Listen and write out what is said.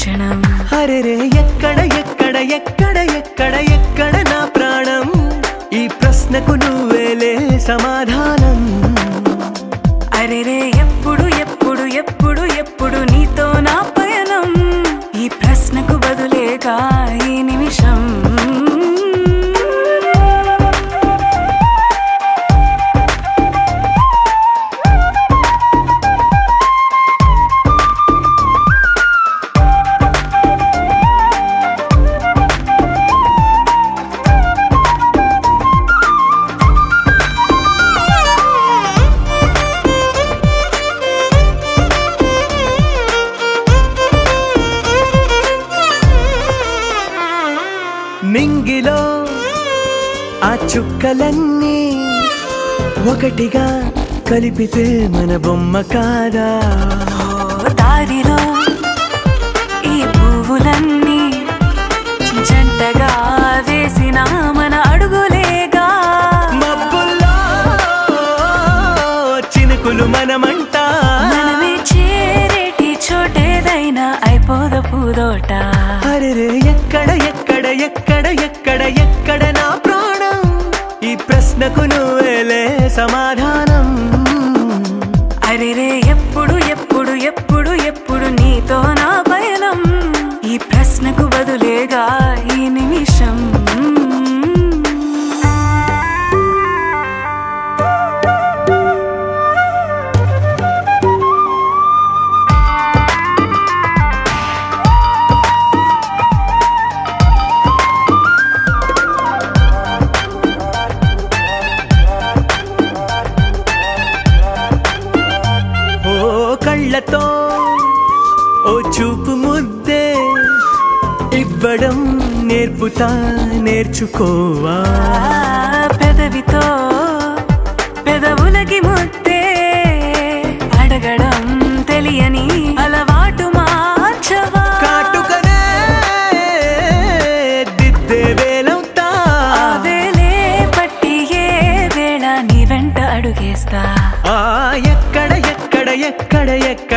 క్షణం అరెరే ఎక్కడ ఎక్కడ ఎక్కడ ఎక్కడ ఎక్కడ నా ప్రాణం ఈ ప్రశ్నకు నువ్వేలే సమాధానం అరెరే ఎప్పుడు ఎప్పుడు ఎప్పుడు ఎప్పుడు నీతో నా పయనం ఈ ప్రశ్నకు బదులేగా ఈ నిమిషం మింగిలో ఆ చుక్కలన్నీ ఒకటిగా కలిపితే మన బొమ్మ కాదా దారిలో ఈ పువ్వులన్నీ జంటగా వేసిన మన అడుగులేగా మబ్బుల్లో చినుకులు మనమంట మనమే చేరేటి చోటేదైనా అయిపోద పూదోట అరెరే ఎక్కడ ఎక్కడ ఎక్కడ ఎక్కడ ఎక్కడ నా ప్రాణం ఈ ప్రశ్నకు నువ్వేలే సమాధానం అరెరే ఎప్పుడు ఎప్పుడు ఎప్పుడు ఎప్పుడు నీతో నా పయనం ఈ ప్రశ్నకు బదులేగా ఈ నిమిషం కళ్ళతో ఓ చూపు ముద్దే ఇవ్వడం నేర్పుతా నేర్చుకోవా పెదవితో పెదవులకి ముద్దే అడగడం తెలియని అలవాటు మార్చవా కాటుకనే దిద్దే వేలవుతా వేలే పట్టి ఏ వేళ నీ వెంట అడుగేస్తా ఎక్కడ ఎక్కడ ఎక్కడ ఎక్కడ